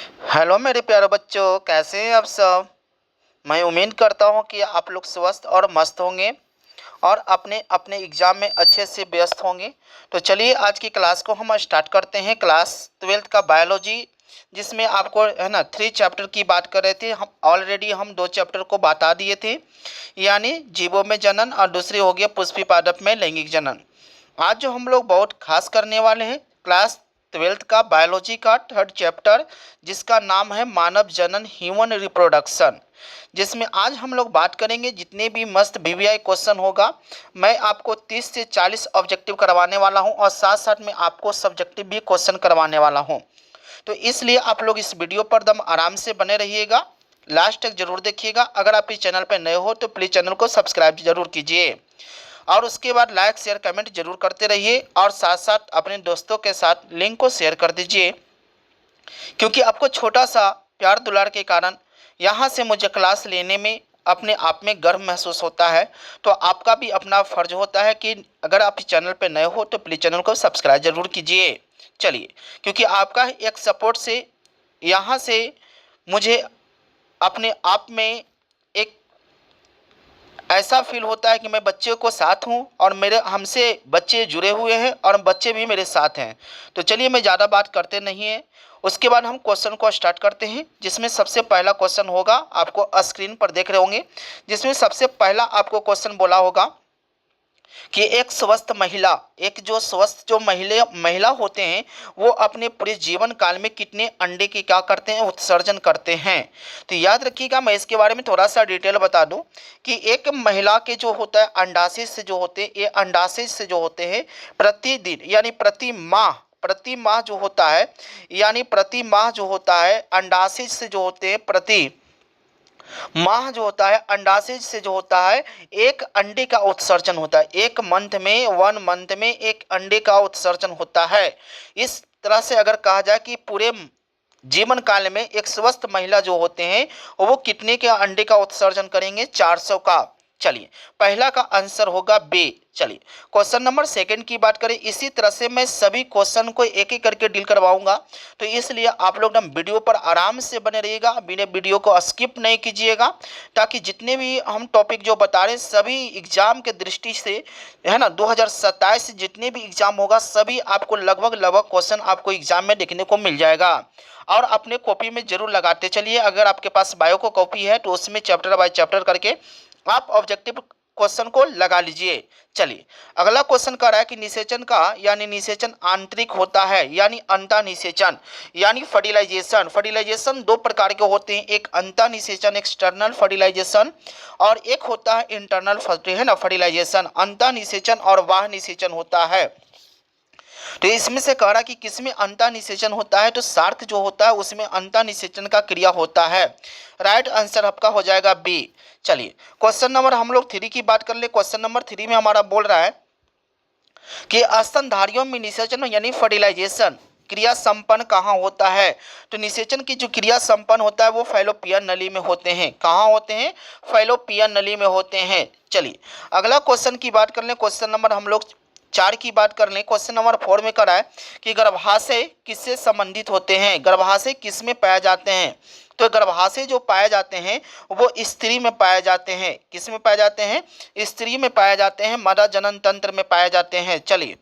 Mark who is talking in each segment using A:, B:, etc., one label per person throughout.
A: Hello मेरे प्यारे बच्चों, कैसे हैं आप सब। मैं उम्मीद करता हूं कि आप लोग स्वस्थ और मस्त होंगे और अपने अपने एग्ज़ाम में अच्छे से व्यस्त होंगे। तो चलिए आज की क्लास को हम स्टार्ट करते हैं। क्लास 12th का बायोलॉजी, जिसमें आपको है ना 3 चैप्टर की बात कर रहे थे। हम ऑलरेडी 2 चैप्टर को बता दिए थे, यानी जीवों में जनन और दूसरी हो गया पुष्पी पादप में लैंगिक जनन। आज जो हम लोग बहुत खास करने वाले हैं, क्लास 12th का बायोलॉजी का 3rd चैप्टर, जिसका नाम है मानव जनन, ह्यूमन रिप्रोडक्शन, जिसमें आज हम लोग बात करेंगे जितने भी मस्त वीवीआई क्वेश्चन होगा। मैं आपको 30 से 40 ऑब्जेक्टिव करवाने वाला हूं और साथ साथ में आपको सब्जेक्टिव भी क्वेश्चन करवाने वाला हूं। तो इसलिए आप लोग इस वीडियो पर दम आराम से बने रहिएगा, लास्ट तक जरूर देखिएगा। अगर आप इस चैनल पर नए हो तो प्लीज़ चैनल को सब्सक्राइब जरूर कीजिए और उसके बाद लाइक शेयर कमेंट जरूर करते रहिए और साथ साथ अपने दोस्तों के साथ लिंक को शेयर कर दीजिए, क्योंकि आपको छोटा सा प्यार दुलार के कारण यहाँ से मुझे क्लास लेने में अपने आप में गर्व महसूस होता है। तो आपका भी अपना फ़र्ज होता है कि अगर आप इस चैनल पर नए हो तो प्लीज़ चैनल को सब्सक्राइब जरूर कीजिए। चलिए, क्योंकि आपका एक सपोर्ट से यहाँ से मुझे अपने आप में एक ऐसा फील होता है कि मैं बच्चे को साथ हूँ और मेरे हमसे बच्चे जुड़े हुए हैं और बच्चे भी मेरे साथ हैं। तो चलिए, मैं ज़्यादा बात करते नहीं है, उसके बाद हम क्वेश्चन को स्टार्ट करते हैं। जिसमें सबसे पहला क्वेश्चन होगा, आपको स्क्रीन पर देख रहे होंगे, जिसमें सबसे पहला आपको क्वेश्चन बोला होगा कि एक स्वस्थ महिला, एक जो स्वस्थ जो महिला होते हैं, वो अपने पूरे जीवन काल में कितने अंडे की क्या करते हैं, उत्सर्जन करते हैं। तो याद रखिएगा, मैं इसके बारे में थोड़ा सा डिटेल बता दूं कि एक महिला के जो होता है अंडाशय से जो होते हैं, ये अंडाशय से जो होते हैं प्रतिदिन यानी प्रति माह जो होता है, यानी प्रति माह जो होता है अंडाशय से जो होते हैं प्रति माह जो होता है अंडाशय से जो होता है एक अंडे का उत्सर्जन होता है। एक मंथ में, 1 मंथ में एक अंडे का उत्सर्जन होता है। इस तरह से अगर कहा जाए कि पूरे जीवन काल में एक स्वस्थ महिला जो होते हैं वो कितने के अंडे का उत्सर्जन करेंगे, 400 का। चलिए, पहला का आंसर होगा बी। चलिए, क्वेश्चन नंबर सेकंड की बात करें। इसी तरह से मैं सभी क्वेश्चन को एक एक करके डील करवाऊंगा, तो इसलिए आप लोग ना वीडियो पर आराम से बने रहिएगा, बिना वीडियो को स्किप नहीं कीजिएगा, ताकि जितने भी हम टॉपिक जो बता रहे हैं सभी एग्जाम के दृष्टि से है ना 2027 जितने भी एग्जाम होगा सभी आपको लगभग लगभग क्वेश्चन आपको एग्जाम में देखने को मिल जाएगा। और अपने कॉपी में जरूर लगाते चलिए। अगर आपके पास बायो को कॉपी है तो उसमें चैप्टर बाय चैप्टर करके आप ऑब्जेक्टिव क्वेश्चन को लगा लीजिए। चलिए, अगला क्वेश्चन कह रहा है कि निषेचन का यानी निषेचन आंतरिक होता है यानी अंतः निषेचन यानी फर्टिलाइजेशन। फर्टिलाइजेशन दो प्रकार के होते हैं, एक अंतः निषेचन एक्सटर्नल फर्टिलाइजेशन और एक होता है इंटरनल फर्टिलाइजेशन। अंतः निषेचन और बाह्य निषेचन होता है। तो इसमें से कह रहा कि किसमें अंतः निषेचन होता है, तो सार्क जो होता है उसमें अंतः निषेचन का क्रिया होता है। राइट आंसर आपका हो जाएगा बी। चलिए, क्वेश्चन नंबर हम लोग 3 की बात कर ले। क्वेश्चन नंबर 3 में हमारा बोल रहा है कि स्तनधारियों में निषेचन यानी फर्टिलाइजेशन क्रिया संपन्न कहाँ होता है। तो निषेचन की जो क्रिया संपन्न होता है वो फैलोपियन नली में होते हैं। कहाँ होते हैं, फैलोपियन नली में होते हैं। चलिए, अगला क्वेश्चन की बात कर लें। क्वेश्चन नंबर हम लोग 4 की बात कर लें। क्वेश्चन नंबर 4 में करा है कि गर्भाशय किससे संबंधित होते हैं, गर्भाशय किस में पाए जाते हैं। तो गर्भाशय जो पाए जाते हैं वो स्त्री में पाए जाते हैं। किस में पाए जाते हैं, स्त्री में पाए जाते हैं, मादा जनन तंत्र में पाए जाते हैं। चलिए,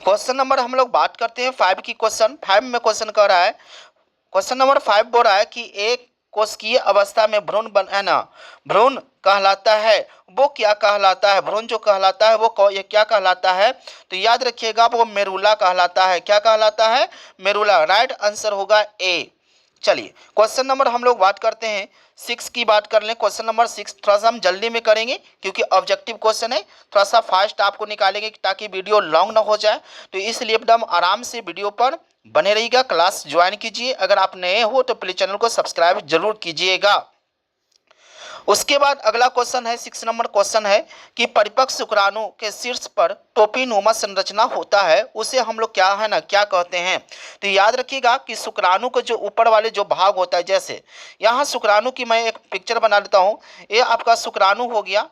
A: क्वेश्चन नंबर हम लोग बात करते हैं 5 की। क्वेश्चन 5 में क्वेश्चन कर रहा है, क्वेश्चन नंबर 5 बोल रहा है कि एक कोशिकीय अवस्था में भ्रूण बनाना भ्रूण कहलाता है। वो क्या कहलाता है, भ्रूण जो कहलाता है वो ये क्या कहलाता है, तो याद रखिएगा वो मेरुला कहलाता है। क्या कहलाता है, मेरुला। राइट आंसर होगा ए। चलिए, क्वेश्चन नंबर हम लोग बात करते हैं 6 की बात कर लें। क्वेश्चन नंबर 6 थोड़ा सा हम जल्दी में करेंगे क्योंकि ऑब्जेक्टिव क्वेश्चन है, थोड़ा सा फास्ट आपको निकालेंगे ताकि वीडियो लॉन्ग ना हो जाए। तो इसलिए एकदम आराम से वीडियो पर बने रहिएगा, क्लास ज्वाइन कीजिए। अगर आप नए हो तो प्लीज चैनल को सब्सक्राइब जरूर कीजिएगा। उसके बाद अगला क्वेश्चन है 6 नंबर क्वेश्चन है कि परिपक्व शुक्राणु के शीर्ष पर टोपीनुमा संरचना होता है, उसे हम लोग क्या है ना क्या कहते हैं। तो याद रखिएगा कि शुक्राणु को जो ऊपर वाले जो भाग होता है, जैसे यहाँ शुक्राणु की मैं एक पिक्चर बना लेता हूँ। ये आपका शुक्राणु हो गया।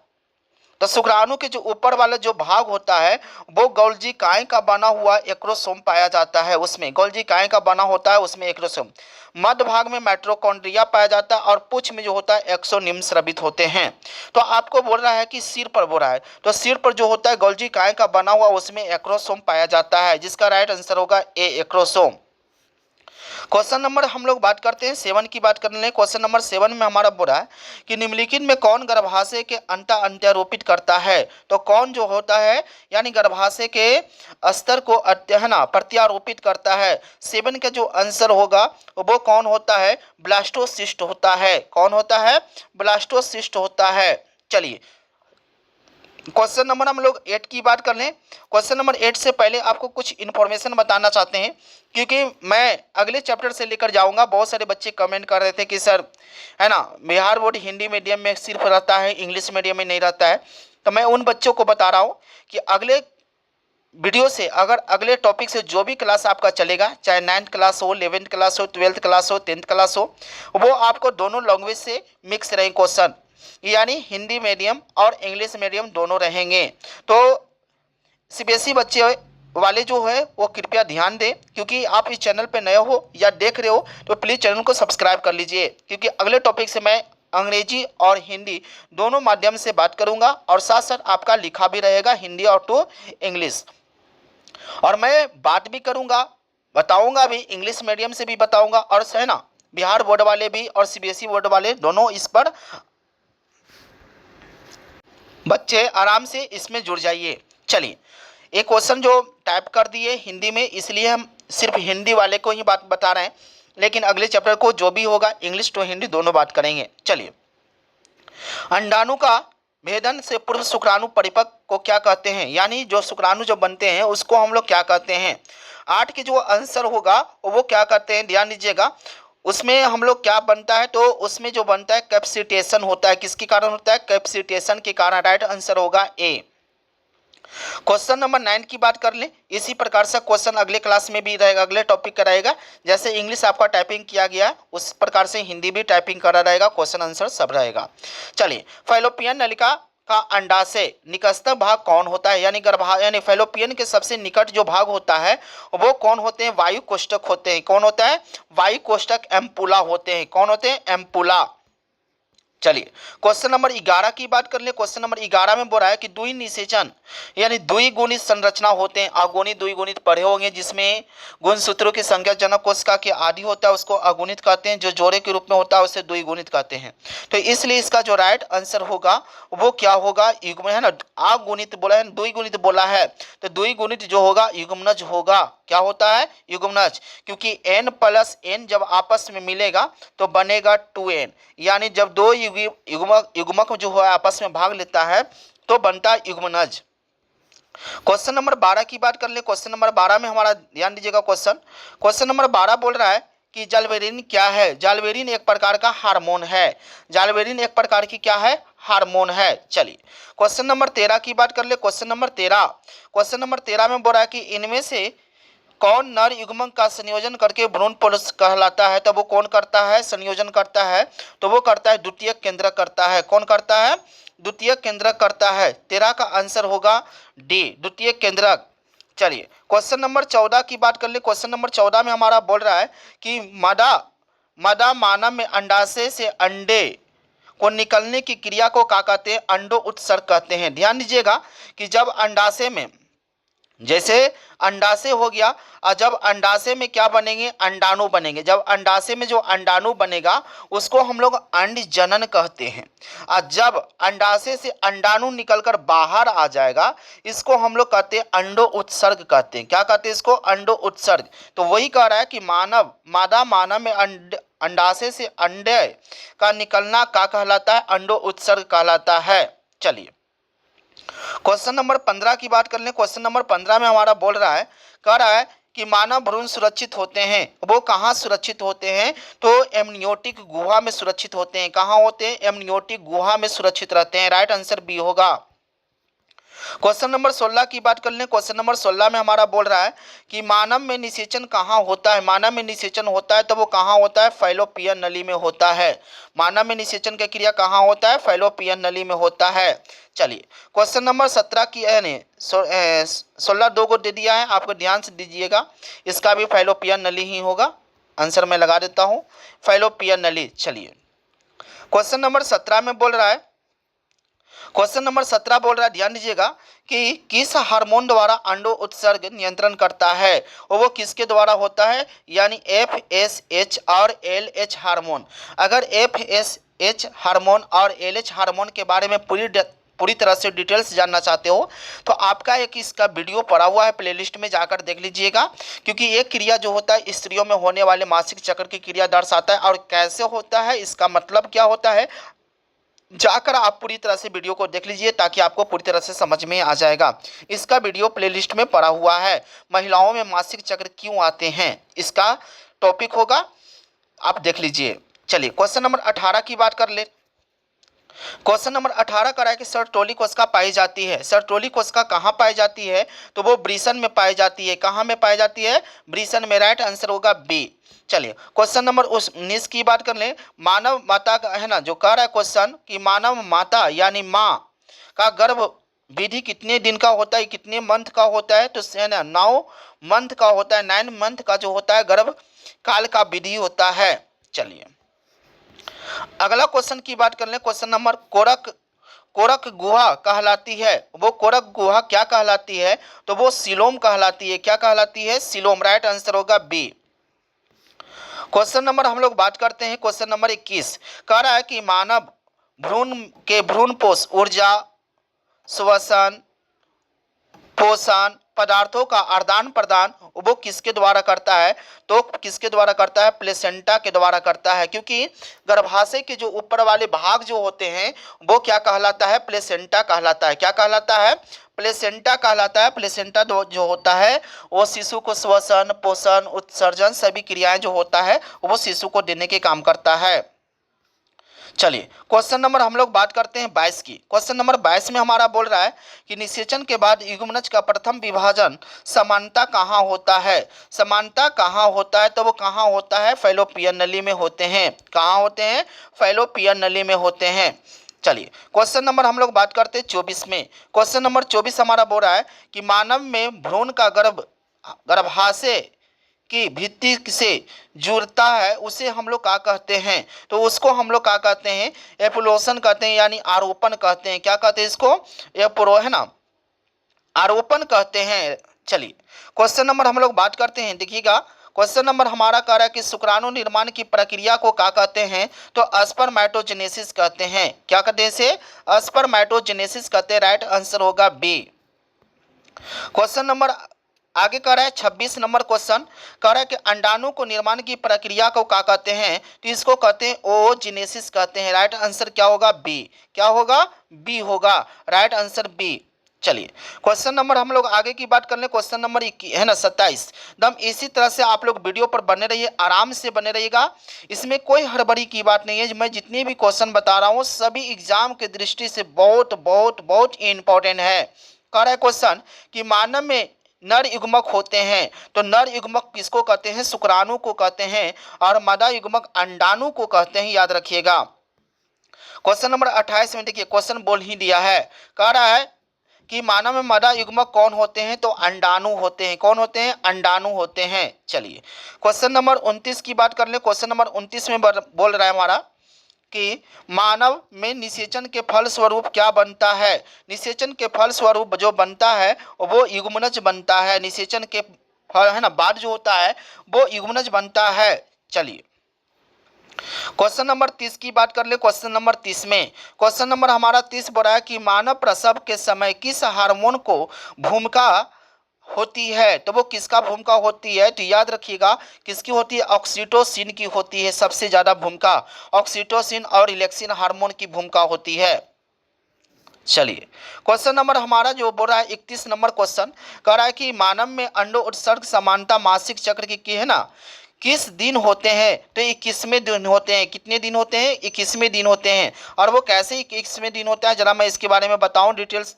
A: तो शुक्राणु के जो ऊपर वाला जो भाग होता है वो गोल्जी काई का बना हुआ एक्रोसोम पाया जाता है, उसमें गोल्जी काई का बना होता है, उसमें एक्रोसोम। मध्य भाग में माइटोकॉन्ड्रिया पाया जाता है और पुच्छ में जो होता है एक्सोनिम स्रावित होते हैं। तो आपको बोल रहा है कि सिर पर बोल रहा है, तो सिर पर जो होता है गोल्जी काई का बना हुआ उसमें एक्रोसोम पाया जाता है, जिसका राइट आंसर होगा ए एक्रोसोम। क्वेश्चन नंबर हम लोग बात करते हैं 7 की बात कर रहे हैं। क्वेश्चन नंबर 7 में हमारा बोला है कि निम्नलिखित में कौन गर्भाशय के अंटा अंत्यारोपित करता है। तो कौन जो होता है यानी गर्भाशय के स्तर को है ना प्रत्यारोपित करता है। 7 का जो आंसर होगा वो कौन होता है, ब्लास्टोसिस्ट होता है। कौन होता है, ब्लास्टोसिस्ट होता है। चलिए क्वेश्चन नंबर हम लोग 8 की बात कर लें। क्वेश्चन नंबर 8 से पहले आपको कुछ इन्फॉर्मेशन बताना चाहते हैं, क्योंकि मैं अगले चैप्टर से लेकर जाऊंगा। बहुत सारे बच्चे कमेंट कर रहे थे कि सर है ना बिहार बोर्ड हिंदी मीडियम में सिर्फ रहता है, इंग्लिश मीडियम में नहीं रहता है। तो मैं उन बच्चों को बता रहा हूँ कि अगले वीडियो से अगर अगले टॉपिक से जो भी क्लास आपका चलेगा, चाहे 9th क्लास हो, 11th क्लास हो, 12th क्लास हो, 10th क्लास हो, वो आपको दोनों लैंग्वेज से मिक्स रहेंगे क्वेश्चन, यानी हिंदी मीडियम और इंग्लिश मीडियम दोनों रहेंगे। तो सीबीएसई बच्चे वाले जो है वो कृपया ध्यान दें, क्योंकि आप इस चैनल पे नए हो या देख रहे हो तो प्लीज़ चैनल को सब्सक्राइब कर लीजिए, क्योंकि अगले टॉपिक से मैं अंग्रेजी और हिंदी दोनों माध्यम से बात करूंगा और साथ साथ आपका लिखा भी रहेगा हिंदी और टू इंग्लिश। और मैं बात भी करूंगा, बताऊंगा भी, इंग्लिश मीडियम से भी बताऊंगा और है ना बिहार बोर्ड वाले भी और सीबीएसई बोर्ड वाले दोनों इस पर बच्चे आराम से इसमें जुड़ जाइए। चलिए एक क्वेश्चन जो टाइप कर दिए हिंदी में, इसलिए हम सिर्फ हिंदी वाले को ही बात बता रहे हैं, लेकिन अगले चैप्टर को जो भी होगा इंग्लिश टू हिंदी दोनों बात करेंगे। चलिए अंडाणु का भेदन से पूर्व शुक्राणु परिपक्व को क्या कहते हैं, यानी जो शुक्राणु जो बनते हैं उसको हम लोग क्या कहते हैं। 8 के जो आंसर होगा वो क्या कहते हैं, ध्यान दीजिएगा। उसमें हम लोग क्या बनता है, तो उसमें जो बनता है कैप्सिटेशन होता है। किसके कारण होता है, कैप्सिटेशन के कारण। राइट आंसर होगा ए। क्वेश्चन नंबर 9 की बात कर लें। इसी प्रकार से क्वेश्चन अगले क्लास में भी रहेगा, अगले टॉपिक का रहेगा। जैसे इंग्लिश आपका टाइपिंग किया गया है उस प्रकार से हिंदी भी टाइपिंग करा रहेगा, क्वेश्चन आंसर सब रहेगा। चलिए फैलोपियन नलिका का अंडाशय निकटतम भाग कौन होता है, यानी गर्भा यानी फैलोपियन के सबसे निकट जो भाग होता है वो कौन होते हैं, वायु कोष्ठक होते हैं। कौन होता है, वायु कोष्ठक एम्पुला होते हैं। कौन होते हैं, एम्पुला। चलिए क्वेश्चन नंबर 11 की बात कर ले। क्वेश्चन नंबर 11 में बोल रहा है कि द्विनिषेचन यानी द्विगुणित संरचना होते हैं। अगुणित द्विगुणित पढ़े होंगे, जिसमें गुणसूत्रों की संख्या जनक कोशिका के आदि होता है उसको अगुणित कहते हैं, जो जोड़े के रूप में होता है उसे द्विगुणित कहते हैं। तो इसलिए इसका जो राइट आंसर होगा वो क्या होगा, युग्म है ना, अगुणित बोला है, द्विगुणित बोला है, तो द्विगुणित जो होगा युग्मनज होगा। क्या होता है, युग्मनज, क्योंकि n प्लस n जब आपस में मिलेगा तो बनेगा 2n, यानी जब दो युग्मक जो है आपस में भाग लेता है तो बनता है युग्मनज। क्वेश्चन नंबर 12 की बात कर ले। क्वेश्चन नंबर 12 में हमारा ध्यान दीजिएगा। क्वेश्चन नंबर 12 बोल रहा है कि जालवेरिन क्या है। जालवेरिन एक प्रकार का हार्मोन है। जालवेरिन एक प्रकार की क्या है, हार्मोन है। चलिए क्वेश्चन नंबर 13 की बात कर ले। क्वेश्चन नंबर 13 में बोल रहा है कि इनमें से कौन नर युग्मक का संयोजन करके भ्रूण पुरुष कहलाता है। तो वो कौन करता है, संयोजन करता है, तो वो करता है द्वितीयक केंद्रक करता है। कौन करता है, द्वितीयक केंद्रक करता है। 13 का आंसर होगा डी, द्वितीयक केंद्रक। चलिए क्वेश्चन नंबर 14 की बात कर ले। क्वेश्चन नंबर 14 में हमारा बोल रहा है कि मादा मानव में अंडाशय से अंडे को निकलने की क्रिया को क्या कहते हैं, अंडो उत्सर्ग कहते हैं। ध्यान दीजिएगा कि जब अंडाशय में, जैसे अंडाशय हो गया और जब अंडाशय में क्या बनेंगे, अंडाणु बनेंगे। जब अंडाशय में जो अंडाणु बनेगा उसको हम लोग अंड जनन कहते हैं। और जब अंडाशय से अंडाणु निकलकर बाहर आ जाएगा इसको हम लोग कहते हैं अंडो उत्सर्ग कहते हैं। क्या कहते हैं इसको, अंडो उत्सर्ग। तो वही कह रहा है कि मादा मानव में अंडाशय से अंडे का निकलना क्या कहलाता है, अंडो उत्सर्ग कहलाता है। चलिए क्वेश्चन नंबर 15 की बात कर लें। क्वेश्चन नंबर 15 में हमारा बोल रहा है, कह रहा है कि मानव भ्रूण सुरक्षित होते हैं। वो कहाँ सुरक्षित होते हैं, तो एमनियोटिक गुहा में सुरक्षित होते हैं। कहाँ होते हैं, एमनियोटिक गुहा में सुरक्षित रहते हैं। राइट आंसर बी होगा। क्वेश्चन नंबर 16 की बात कर लें। क्वेश्चन नंबर 16 में हमारा बोल रहा है कि मानव में निषेचन कहाँ होता है। मानव में निषेचन होता है तो वो कहाँ होता है, फैलोपियन नली में होता है। मानव में निषेचन की क्रिया कहाँ होता है, फैलोपियन नली में होता है। चलिए क्वेश्चन नंबर 17 की 16 दो को दे दिया है, आपको ध्यान से दीजिएगा। इसका भी फैलोपियन नली ही होगा। आंसर मैं लगा देता हूँ, फैलोपियन नली। चलिए क्वेश्चन नंबर 17 में बोल रहा है, क्वेश्चन नंबर 17 बोल रहा है, ध्यान दीजिएगा कि किस हार्मोन द्वारा अंडो उत्सर्ग नियंत्रण करता है, और वो किसके द्वारा होता है, यानी FSH और LH हार्मोन। अगर FSH हार्मोन और LH हार्मोन के बारे में पूरी तरह से डिटेल्स जानना चाहते हो तो आपका एक इसका वीडियो पड़ा हुआ है, प्लेलिस्ट में जाकर देख लीजिएगा। क्योंकि ये क्रिया जो होता है स्त्रियों में होने वाले मासिक चक्र की क्रिया दर्शाता है, और कैसे होता है, इसका मतलब क्या होता है, जाकर आप पूरी तरह से वीडियो को देख लीजिए ताकि आपको पूरी तरह से समझ में आ जाएगा। इसका वीडियो प्लेलिस्ट में पड़ा हुआ है, महिलाओं में मासिक चक्र क्यों आते हैं, इसका टॉपिक होगा, आप देख लीजिए। चलिए क्वेश्चन नंबर 18 की बात कर ले। क्वेश्चन नंबर 18 करा है कि सर्टोली कोशिका पाई जाती है। सर्टोली कोशिका कहाँ पाई जाती है, तो वो वृषण में पाई जाती है। कहाँ में पाई जाती है, वृषण में। राइट आंसर होगा बी। चलिए क्वेश्चन नंबर 19 की बात कर लें। मानव माता का है ना, जो कह रहा है क्वेश्चन कि मानव माता यानी माँ का गर्भ विधि कितने दिन का होता है, कितने मंथ का होता है, तो है ना 9 मंथ का होता है। 9 मंथ का जो होता है गर्भ काल का विधि होता है। चलिए अगला क्वेश्चन की बात कर लें। क्वेश्चन नंबर कोरक कोरक गुहा कहलाती है, वो कोरक गुहा क्या कहलाती है, तो वो सीलोम कहलाती है। क्या कहलाती है, सीलोम। राइट आंसर होगा बी। क्वेश्चन नंबर हम लोग बात करते हैं, क्वेश्चन नंबर 21 कह रहा है कि मानव भ्रूण के भ्रूणपोष ऊर्जा, श्वसन, पोषण पदार्थों का आदान प्रदान वो किसके द्वारा करता है, तो किसके द्वारा करता है, प्लेसेंटा के द्वारा करता है। क्योंकि गर्भाशय के जो ऊपर वाले भाग जो होते हैं वो क्या कहलाता है, प्लेसेंटा कहलाता है। क्या कहलाता है, प्लेसेंटा कहलाता है। प्लेसेंटा जो होता है वो शिशु को श्वसन, पोषण, उत्सर्जन सभी क्रियाएं जो होता है वो शिशु को देने के काम करता है। चलिए क्वेश्चन नंबर हम लोग बात करते हैं 22 की। क्वेश्चन नंबर 22 में हमारा बोल रहा है कि निषेचन के बाद युग्मनज का प्रथम विभाजन समानता कहाँ होता है। समानता कहाँ होता है, तो वो कहाँ होता है, फैलोपियन नली में होते हैं। कहाँ होते हैं, फैलोपियन नली में होते हैं। चलिए क्वेश्चन नंबर हम लोग बात करते हैं 24 में। क्वेश्चन नंबर 24 हमारा बोल रहा है कि मानव में भ्रूण का गर्भाशय की भित्ति से जुड़ता है, उसे हम लोग क्या कहते हैं, तो उसको हम लोग क्या कहते हैं, एपुलोशन कहते हैं, यानी आरोपण कहते हैं। क्या कहते हैं इसको, एपोरो है ना, आरोपण कहते हैं। चलिए क्वेश्चन नंबर हम लोग बात करते हैं, देखिएगा क्वेश्चन नंबर हमारा कह रहा है कि शुक्राणु निर्माण की प्रक्रिया को क्या कहते हैं, तो स्पर्मेटोजेनेसिस कहते हैं। क्या कहते हैं इसे, स्पर्मेटोजेनेसिस कहते हैं। राइट आंसर होगा बी। क्वेश्चन नंबर आगे कह रहा है 26 नंबर क्वेश्चन कह रहा है कि अंडाणु को निर्माण की प्रक्रिया को क्या कहते हैं, तो इसको कहते हैं ओजेनेसिस कहते हैं। राइट आंसर क्या होगा, बी। क्या होगा, बी होगा। Right answer B. चलिए क्वेश्चन नंबर हम लोग आगे की बात कर लें। क्वेश्चन नंबर है ना 27। दम इसी तरह से आप लोग वीडियो पर बने रहिए, आराम से बने रहिएगा। इसमें कोई हड़बड़ी की बात नहीं है। मैं जितने भी क्वेश्चन बता रहा हूँ सभी एग्जाम के दृष्टि से बहुत बहुत बहुत इंपॉर्टेंट है। कह रहा है क्वेश्चन कि मानव में नर युग्मक होते हैं, तो नर युग्मक किसको कहते हैं, शुक्राणु को कहते हैं, और मादा युग्मक अंडाणु को कहते हैं। याद रखिएगा। क्वेश्चन नंबर 28 में देखिए क्वेश्चन बोल ही दिया है, कह रहा है कि मानव में मादा युग्मक कौन होते हैं, तो अंडाणु होते हैं। कौन होते हैं, अंडाणु होते हैं। चलिए क्वेश्चन नंबर 29 की बात कर ले। क्वेश्चन नंबर 29 में बोल रहा है हमारा कि मानव में निषेचन के फल स्वरूप क्या बनता है। निषेचन के फल स्वरूप जो बनता है वो युग्मनज बनता है। निषेचन के फल है ना बाद जो होता है वो युग्मनज बनता है। चलिए क्वेश्चन नंबर 30 की बात कर ले। क्वेश्चन नंबर 30 में क्वेश्चन नंबर हमारा 30 बोल रहा है कि मानव प्रसव के समय किस हार्मोन को भूमिका होती है, तो वो किसका भूमिका होती है, तो याद रखिएगा किसकी होती है, ऑक्सीटोसिन की होती है। सबसे ज्यादा भूमिका ऑक्सीटोसिन और इलेक्सिन हार्मोन की भूमिका होती है। चलिए क्वेश्चन नंबर हमारा जो बोल रहा है 31 नंबर क्वेश्चन कह रहा है कि मानव में अंडो उत्सर्ग समानता मासिक चक्र की है ना किस दिन होते हैं, तो 21वें दिन होते हैं। कितने दिन होते हैं, 21वें दिन होते हैं। और वो कैसे 21वें दिन होता है, जरा मैं इसके बारे में बताऊं डिटेल्स।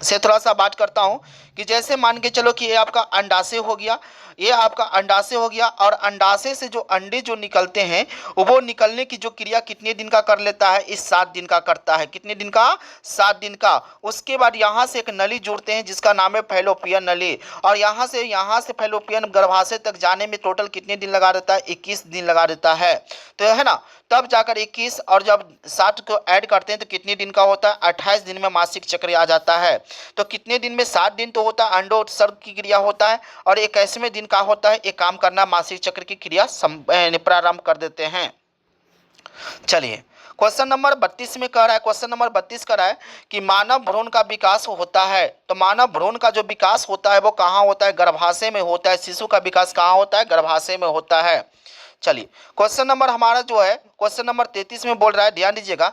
A: से थोड़ा सा बात करता हूँ कि जैसे मान के चलो कि ये आपका अंडाशय हो गया, ये आपका अंडाशय हो गया, और अंडाशय से जो अंडे जो निकलते हैं वो निकलने की जो क्रिया कितने दिन का कर लेता है, इस 7 दिन का करता है। कितने दिन का? 7 दिन का। उसके बाद यहाँ से एक नली जुड़ते हैं जिसका नाम है फैलोपियन नली, और यहाँ से फैलोपियन गर्भाशय तक जाने में टोटल कितने दिन लगा देता है? 21 दिन लगा देता है। तो है ना, तब जाकर 21 और जब 7 को ऐड करते हैं तो कितने दिन का होता है? 28 दिन में मासिक चक्र आ जाता है। तो कितने दिन में? 7 दिन तो होता है, अंडोत्सर्ग की क्रिया होता है, और 21वें दिन का होता है एक काम करना, मासिक चक्र की क्रिया प्रारंभ कर देते हैं। चलिए क्वेश्चन नंबर 32 में कह रहा है, क्वेश्चन नंबर 32 कह रहा है कि मानव भ्रूण का विकास होता है। तो मानव भ्रूण का जो विकास होता है वो कहाँ होता है? गर्भाशय में होता है। शिशु का विकास कहाँ होता है? गर्भाशय में होता है। चलिए क्वेश्चन नंबर हमारा जो है क्वेश्चन नंबर 33 में बोल रहा है, ध्यान दीजिएगा।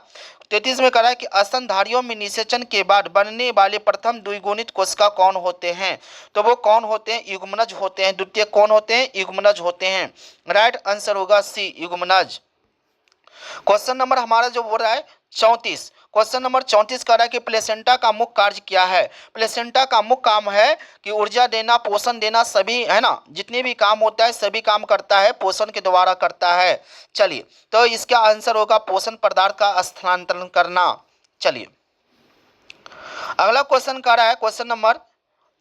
A: 33 में कह रहा है कि स्तनधारियों में निषेचन के बाद बनने वाले प्रथम द्विगुणित कोशिका कौन होते हैं? तो वो कौन होते हैं? युग्मनज होते हैं। द्वितीय कौन होते हैं? युग्मनज होते हैं। राइट आंसर होगा सी, युग्मनज। क्वेश्चन नंबर हमारा जो बोल रहा है 34, क्वेश्चन नंबर 34 कह रहा है कि प्लेसेंटा का मुख्य कार्य क्या है? प्लेसेंटा का मुख्य काम है कि ऊर्जा देना, पोषण देना, सभी है ना, जितने भी काम होता है सभी काम करता है, पोषण के द्वारा करता है। चलिए तो इसका आंसर होगा पोषण पदार्थ का स्थानांतरण करना। चलिए अगला क्वेश्चन कह रहा है क्वेश्चन नंबर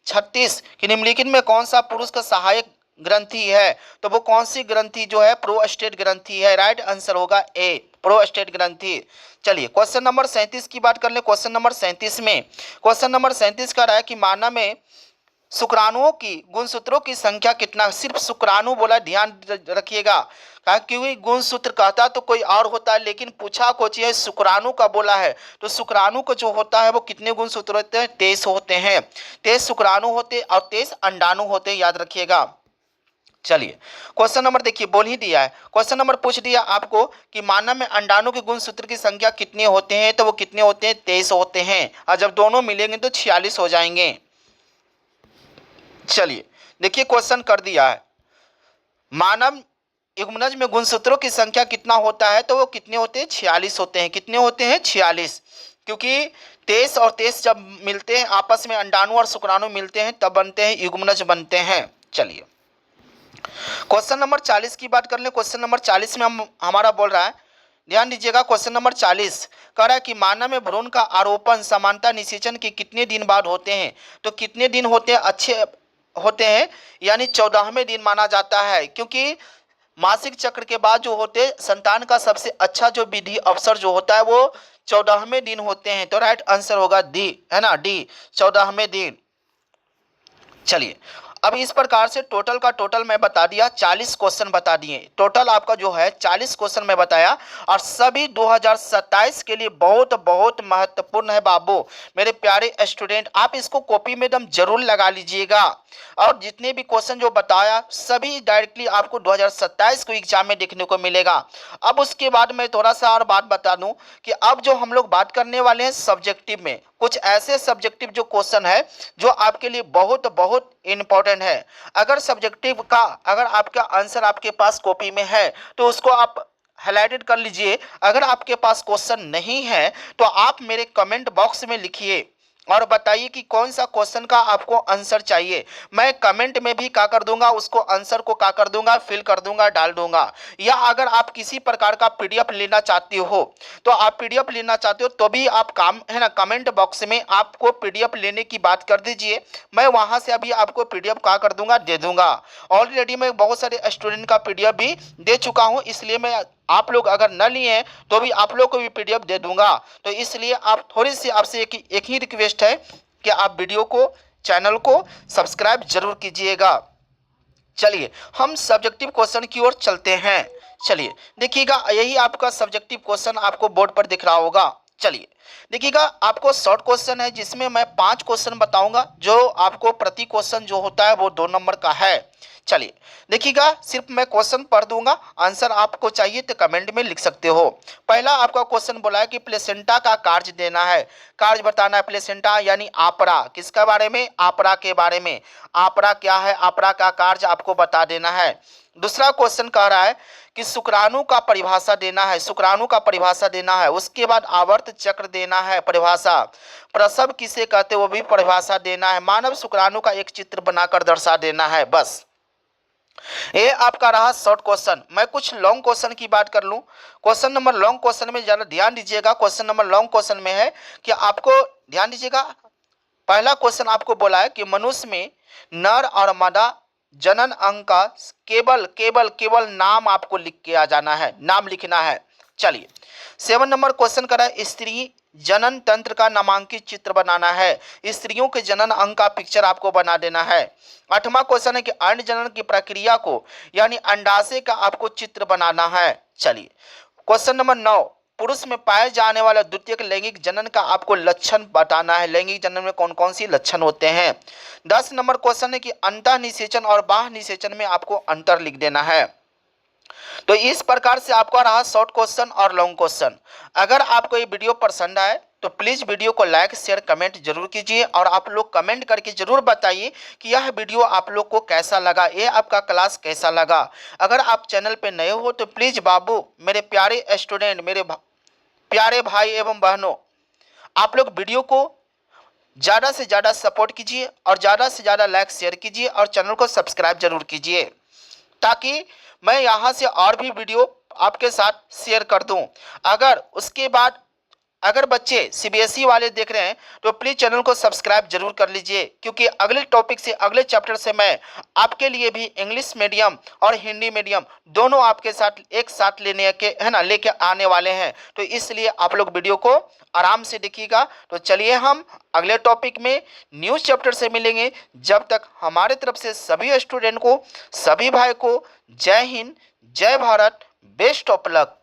A: 36 कि निम्नलिखित में कौन सा पुरुष का सहायक ग्रंथि है? तो वो कौन सी ग्रंथि जो है? प्रोस्टेट ग्रंथि है। राइट आंसर होगा ए, प्रोस्टेट ग्रंथि। चलिए क्वेश्चन नंबर 37 की बात कर ले। क्वेश्चन नंबर 37 में क्वेश्चन नंबर 37 का रहा है कि मानव में शुक्राणुओं की गुणसूत्रों की संख्या कितना? सिर्फ शुक्राणु बोला, ध्यान रखिएगा, कहा क्योंकि गुणसूत्र कहता तो कोई और होता है, लेकिन पूछा कुछ है शुक्राणु का बोला है। तो शुक्राणु का जो होता है वो कितने गुणसूत्र होते हैं? 23 होते हैं। 23 शुक्राणु होते और 23 अंडाणु होते हैं, याद रखिएगा। चलिए क्वेश्चन नंबर देखिए बोल ही दिया है, क्वेश्चन नंबर पूछ दिया आपको कि मानव में अंडाणु के गुणसूत्र की संख्या कितने होते हैं? तो वो कितने होते हैं? 23 होते हैं, और जब दोनों मिलेंगे तो 46 हो जाएंगे। चलिए देखिए क्वेश्चन कर दिया है, मानव युग्मनज में गुणसूत्रों की संख्या कितना होता है? तो वो कितने होते हैं? 46 होते हैं। कितने होते हैं? 46, क्योंकि 23 और 23 जब मिलते हैं आपस में, अंडाणु और शुक्राणु मिलते हैं तब बनते हैं युग्मनज बनते हैं। चलिए क्वेश्चन नंबर 40 की बात कर ले। क्वेश्चन नंबर 40 में हम हमारा बोल रहा है, ध्यान दीजिएगा, क्वेश्चन नंबर 40 कह रहा है कि मानव में भ्रूण का आरोपण समानता निषेचन के कितने दिन बाद होते हैं? तो कितने दिन होते हैं? अच्छे होते हैं, यानी 14वें दिन माना जाता है, क्योंकि मासिक चक्र के बाद जो होते संतान का सबसे अच्छा जो विधि अवसर जो होता है वो 14वें दिन होते हैं। तो राइट आंसर होगा डी, है ना, डी, 14वें दिन। चलिए अब इस प्रकार से टोटल का टोटल मैं बता दिया, 40 क्वेश्चन बता दिए। टोटल आपका जो है 40 क्वेश्चन मैं बताया, और सभी 2027 के लिए बहुत बहुत महत्वपूर्ण है बाबू मेरे प्यारे स्टूडेंट। आप इसको कॉपी में एकदम जरूर लगा लीजिएगा, और जितने भी क्वेश्चन जो बताया सभी डायरेक्टली आपको 2027 को एग्जाम में देखने को मिलेगा। अब उसके बाद मैं थोड़ा सा और बात बता दूं कि अब जो हम लोग बात करने वाले हैं सब्जेक्टिव में, कुछ ऐसे सब्जेक्टिव जो क्वेश्चन है जो आपके लिए बहुत बहुत इंपॉर्टेंट है। अगर सब्जेक्टिव का अगर आपका आंसर आपके पास कॉपी में है तो उसको आप हाईलाइटेड कर लीजिए। अगर आपके पास क्वेश्चन नहीं है तो आप मेरे कमेंट बॉक्स में लिखिए और बताइए कि कौन सा क्वेश्चन का आपको आंसर चाहिए। मैं कमेंट में भी क्या कर दूंगा, उसको आंसर को क्या कर दूंगा, फिल कर दूंगा, डाल दूंगा। या अगर आप किसी प्रकार का पीडीएफ लेना चाहते हो तो आप पीडीएफ लेना चाहते हो तो भी आप काम है ना, कमेंट बॉक्स में आपको पीडीएफ लेने की बात कर दीजिए, मैं वहां से अभी आपको पीडीएफ क्या कर दूंगा, दे दूंगा। ऑलरेडी मैं बहुत सारे स्टूडेंट का पीडीएफ भी दे चुका हूं, इसलिए मैं आप लोग अगर न लिए हैं तो भी आप लोग को भी पीडीएफ दे दूंगा। तो इसलिए आप थोड़ी सी आपसे एक ही रिक्वेस्ट है कि आप वीडियो को, चैनल को सब्सक्राइब जरूर कीजिएगा। चलिए हम सब्जेक्टिव क्वेश्चन की ओर चलते हैं। चलिए देखिएगा, यही आपका सब्जेक्टिव क्वेश्चन आपको बोर्ड पर दिख रहा होगा। चलिए देखिएगा, आपको शॉर्ट क्वेश्चन है जिसमें मैं 5 क्वेश्चन बताऊंगा, जो आपको प्रति क्वेश्चन जो होता है वो 2 नंबर का है। चलिए देखिएगा, सिर्फ मैं क्वेश्चन पढ़ दूंगा, आंसर आपको चाहिए तो कमेंट में लिख सकते हो। पहला आपका क्वेश्चन बोला है कि प्लेसेंटा का कार्य देना है, कार्य बताना है। प्लेसेंटा यानी आपरा, किसका बारे में? आपरा के बारे में। आपरा क्या है, आपरा का कार्य आपको बता देना है। दूसरा क्वेश्चन कह रहा है कि शुक्राणु का परिभाषा देना है, शुक्राणु का परिभाषा देना है। उसके बाद आवर्त चक्र देना है, परिभाषा। प्रसव किसे कहते हैं वो भी परिभाषा देना है। मानव शुक्राणु का एक चित्र बनाकर दर्शा देना है। बस ये आपका रहा शॉर्ट क्वेश्चन। मैं कुछ लॉन्ग क्वेश्चन की बात कर लूं। क्वेश्चन नंबर लॉन्ग क्वेश्चन में ज़्यादा ध्यान दीजिएगा। क्वेश्चन नंबर लॉन्ग क्वेश्चन में है कि आपको ध्यान दीजिएगा। पहला क्वेश्चन आपको बोला है कि मनुष्य में नर और मादा जनन अंग का केवल केवल केवल नाम आपको लिख के आ जाना है, नाम लिखना है। चलिए 7 नंबर क्वेश्चन करा है, स्त्री जनन तंत्र का नामांकित चित्र बनाना है। स्त्रियों के जनन अंग का पिक्चर आपको बना देना है। 8वां क्वेश्चन है कि अंड जनन की प्रक्रिया को यानी अंडाशय का आपको चित्र बनाना है। चलिए क्वेश्चन नंबर 9, पुरुष में पाए जाने वाला द्वितीयक लैंगिक जनन का आपको लक्षण बताना है। लैंगिक जनन में कौन कौन सी लक्षण होते हैं। 10 नंबर क्वेश्चन है कि अंतः निषेचन और बाह्य निषेचन में आपको अंतर लिख देना है। तो इस प्रकार से आपका रहा शॉर्ट क्वेश्चन और लॉन्ग क्वेश्चन। अगर आपको ये वीडियो पसंद आए तो प्लीज़ वीडियो को लाइक शेयर कमेंट जरूर कीजिए और आप लोग कमेंट करके जरूर बताइए कि यह वीडियो आप लोग को कैसा लगा, ये आपका क्लास कैसा लगा। अगर आप चैनल पे नए हो तो प्लीज़ बाबू, मेरे प्यारे स्टूडेंट, मेरे प्यारे भाई एवं बहनों, आप लोग वीडियो को ज़्यादा से ज़्यादा सपोर्ट कीजिए और ज़्यादा से ज़्यादा लाइक शेयर कीजिए और चैनल को सब्सक्राइब जरूर कीजिए, ताकि मैं यहाँ से और भी वीडियो आपके साथ शेयर कर दूँ। अगर उसके बाद अगर बच्चे सीबीएसई वाले देख रहे हैं तो प्लीज़ चैनल को सब्सक्राइब जरूर कर लीजिए, क्योंकि अगले टॉपिक से अगले चैप्टर से मैं आपके लिए भी इंग्लिश मीडियम और हिंदी मीडियम दोनों आपके साथ एक साथ लेने के है ना लेके आने वाले हैं। तो इसलिए आप लोग वीडियो को आराम से देखिएगा। तो चलिए हम अगले टॉपिक में न्यूज़ चैप्टर से मिलेंगे। जब तक हमारे तरफ से सभी स्टूडेंट को, सभी भाई को जय हिंद, जय भारत, बेस्ट ऑफ लक।